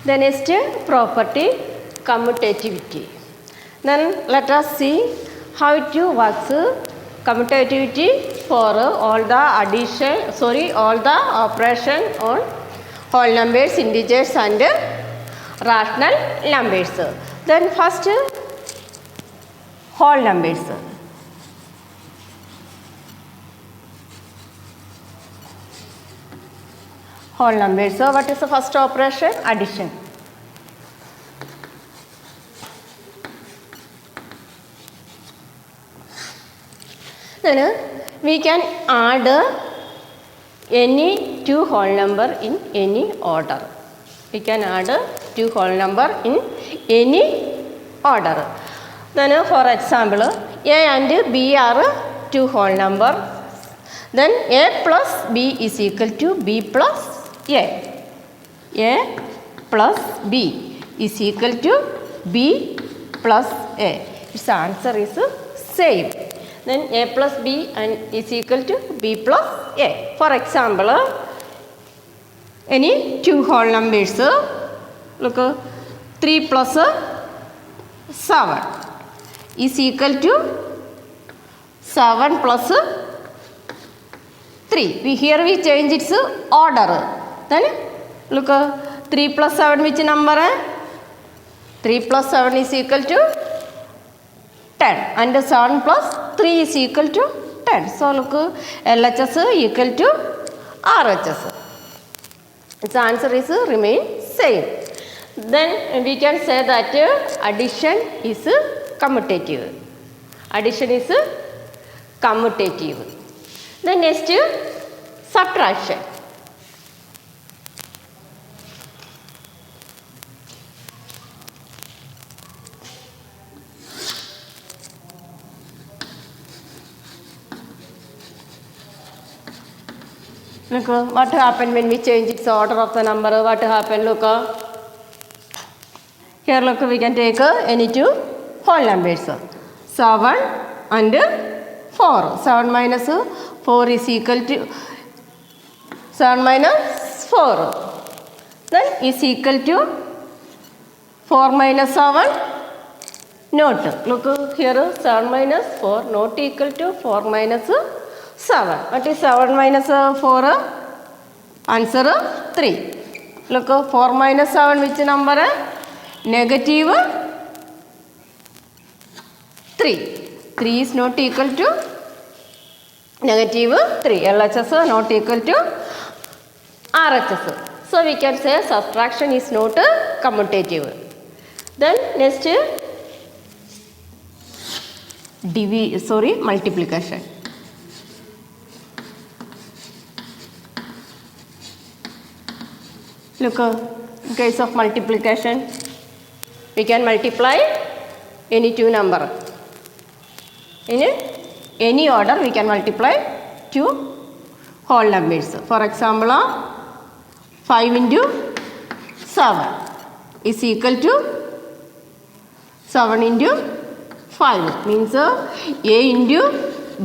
The next property, commutativity. Then let us see how it works. Commutativity for all the all the operation on whole numbers, integers and rational numbers. Then first whole numbers. Whole numbers. So what is the first operation? Addition. Then we can add any two whole number in any order. We can add two whole number in any order. Then for example, A and B are two whole number. Then A plus B is equal to B plus A. A plus B is equal to B plus A. Its answer is same. Then A plus B and is equal to B plus A. For example, any two whole numbers, look, 3 plus 7 is equal to 7 plus 3. Here we change its order. Then look, 3 plus 7 which number? 3 plus 7 is equal to 10 and 7 plus 3 is equal to 10. So look, LHS equal to RHS. Its answer is remain same. Then we can say that addition is commutative. Addition is commutative. Then next, subtraction. Look, what happened when we change its order of the number? What happened? Look, here look, we can take any two whole numbers. 7 and 4. 7 minus 4 is equal to 7 minus 4. Then is equal to 4 minus 7. Note. Look here, 7 minus 4 not equal to 4 minus 7. What is 7 minus 4? Answer 3. Look, 4 minus 7 which number? Negative 3. 3 is not equal to negative 3. LHS not equal to RHS. So we can say subtraction is not commutative. Then next, multiplication. Look, in case of multiplication, we can multiply any two number. In any order, we can multiply two whole numbers. For example, 5 into 7 is equal to 7 into 5. Means A into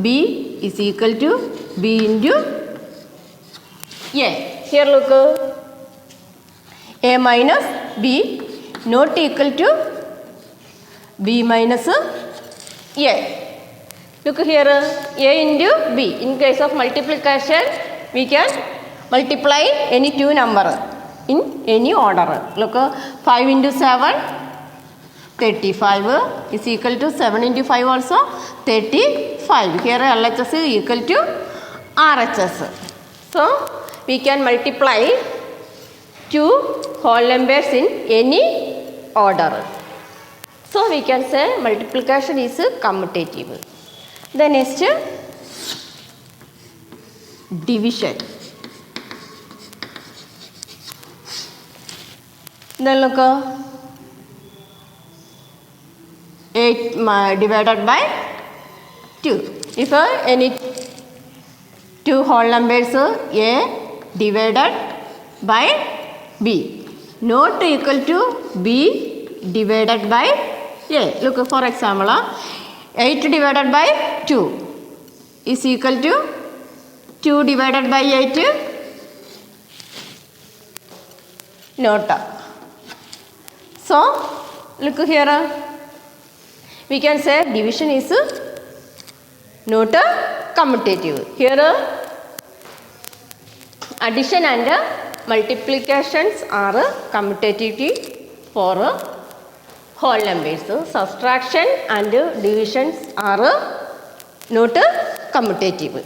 B is equal to B into A. Here look, A minus B not equal to B minus A. Look here, A into B. In case of multiplication, we can multiply any two number in any order. Look, 5 into 7, 35 is equal to 7 into 5 also 35. Here LHS is equal to RHS. So we can multiply two whole numbers in any order. So we can say multiplication is commutative. The next, division. Then look, 8 divided by 2. If any two whole numbers A divided by B not equal to B divided by A. Look, for example, 8 divided by 2 is equal to 2 divided by 8. Note. So look here, we can say division is not commutative. Here addition and multiplications are commutative for whole numbers. Subtraction and divisions are not commutative.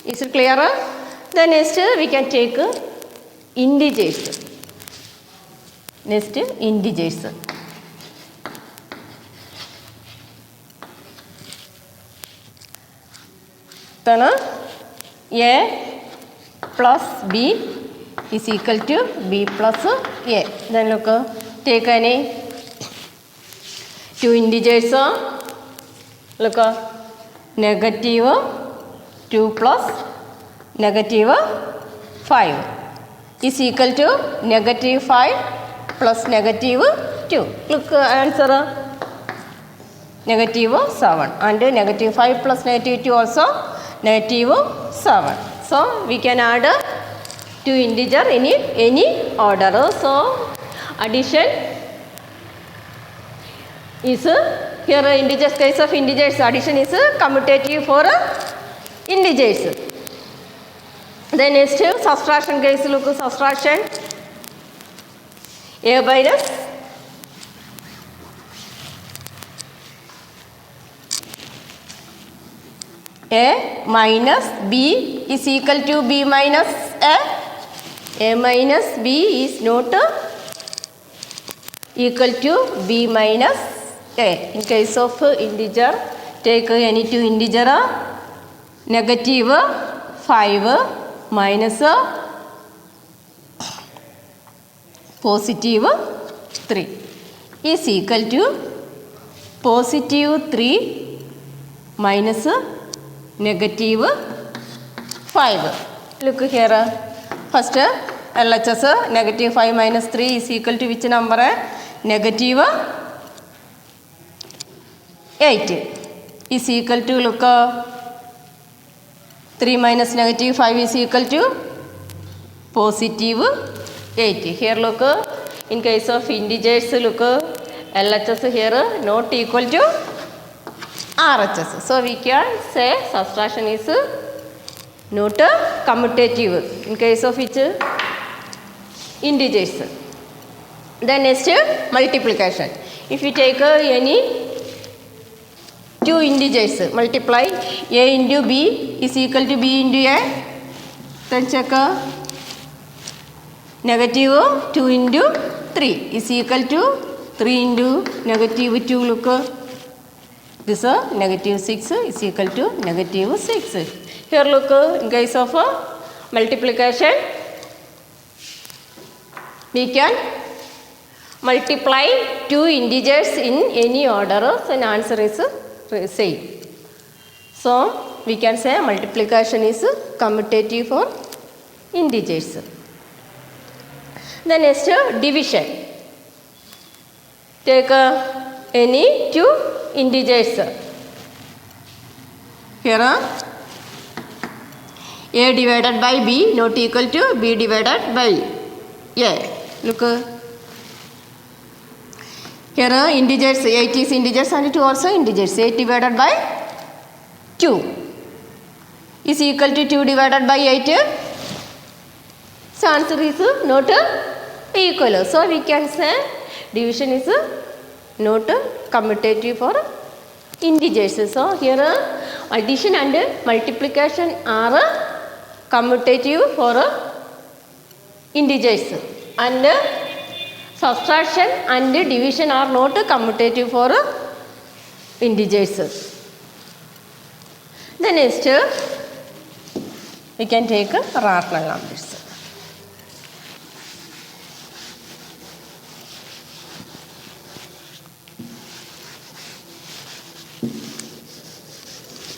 Is it clear? Then next we can take integers. Next integers. Then a plus b is equal to b plus a. Then look, take any two integers. Look, negative 2 plus negative 5 is equal to negative 5 plus negative 2. Look, answer negative 7, and negative 5 plus negative 2 also negative 7. So we can add two integer in any order. So addition is here integers, case of integers, addition is commutative for integers. Then next subtraction case, look, subtraction a minus a minus b is equal to b minus a. A minus b is not equal to b minus a. In case of integer, take any two integer, negative 5 minus positive 3 is equal to positive 3 minus negative 5. Look here, first LHS negative 5 minus 3 is equal to which number? Negative 8 is equal to, look, 3 minus negative 5 is equal to positive 8. Here look, in case of integers, look, LHS here not equal to RHS. So we can say subtraction is not commutative in case of which integers. Then next multiplication. If we take any two integers, multiply a into b is equal to b into a. Then check negative 2 into 3 is equal to 3 into negative 2. Look, this negative 6 is equal to negative 6. Here look, in case of multiplication, we can multiply two integers in any order, so an answer is same. So we can say multiplication is commutative for integers. Then next division. Take any two integers. Here a divided by b not equal to b divided by a. Look, here integers, 8 is integers and 2 also integers. 8 divided by 2 is equal to 2 divided by 8. So answer is not equal. So we can say division is not commutative for integers. So here addition and multiplication are commutative for integers, and subtraction and division are not commutative for integers. The next we can take rational numbers.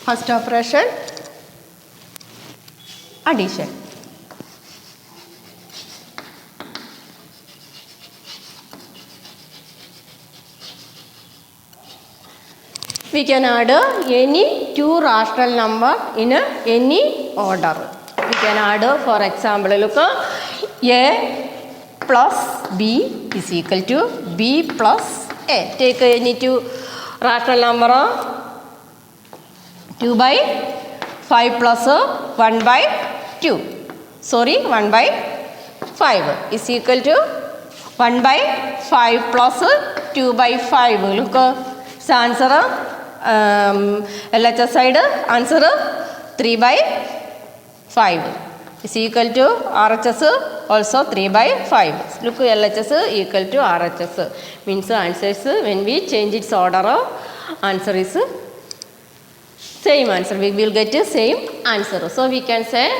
First operation, addition. We can add any two rational number in any order. We can add, for example, look, a plus b is equal to b plus a. Take any two rational number. 2 by 5 plus 1 by 2. Sorry, 1 by 5 is equal to 1 by 5 plus 2 by 5. Look, it's answer. LHS side answer 3 by 5 is equal to RHS also 3 by 5. Look, LHS equal to RHS. Means answers when we change its order, answer is same answer. We will get the same answer. So we can say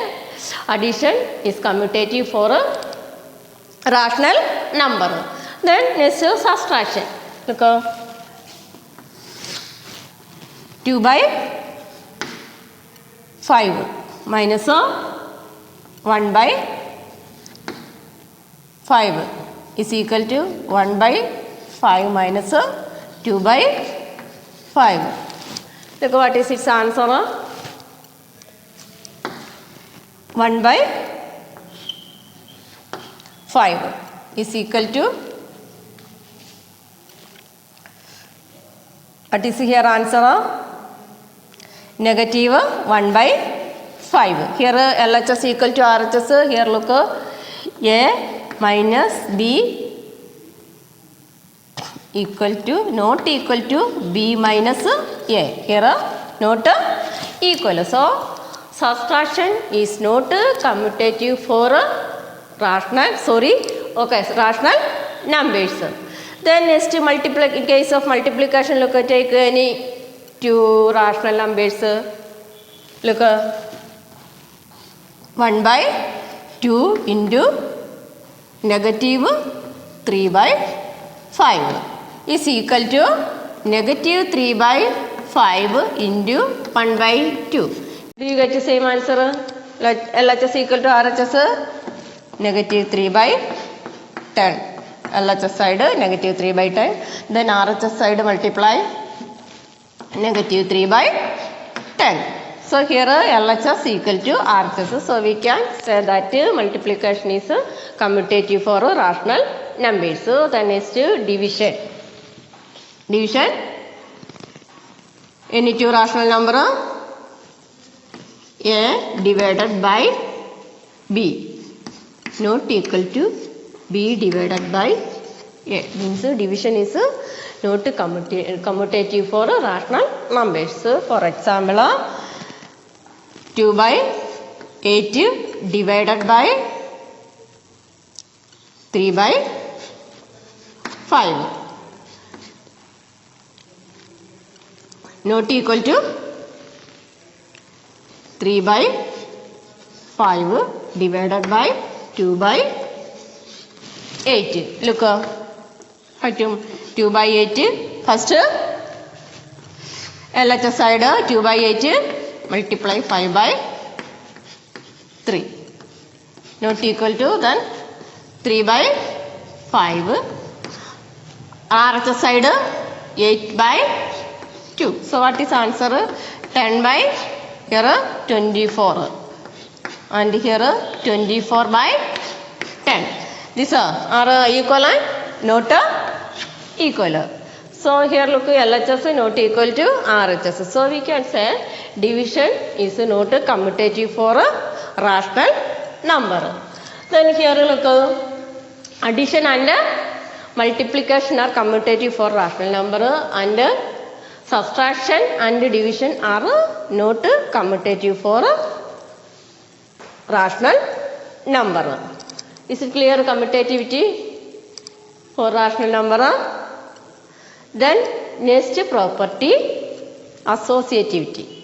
addition is commutative for a rational number. Then next is subtraction. Look, 2 by 5 minus 1 by 5 is equal to 1 by 5 minus 2 by 5. Look what is its answer. 1 by 5 is equal to, what is here answer? Negative 1 by 5. Here LHS equal to RHS. Here look, A minus B equal to, not equal to B minus A. Here not equal. So subtraction is not commutative for rational, rational numbers. Then next in case of multiplication, look, take any two rational numbers. Look, 1 by 2 into negative 3 by 5 is equal to negative 3 by 5 into 1 by 2. Do you get the same answer? LHS equal to RHS, negative 3 by 10. LHS side negative 3 by 10. Then RHS side multiply negative 3 by 10. So here LHS equal to RHS. So we can say that multiplication is commutative for rational numbers. So the next division. Division, any two rational number, A divided by B not equal to B divided by A. Means division is not commutative for rational numbers. For example, 2 by 8 divided by 3 by 5 not equal to 3 by 5 divided by 2 by 8. Look, 2 by 8. First LHS side 2 by 8 multiply 5 by 3 not equal to, then 3 by 5. RHS side 8 by 2. So what is answer? 10 by here 24 and here 24 by 10. These are equal and not equal. So here look, LHS not equal to RHS. So we can say division is not commutative for a rational number. Then here look, addition and multiplication are commutative for rational number, and subtraction and division are not commutative for rational number. Is it clear? Commutativity for rational number. Then next property, associativity.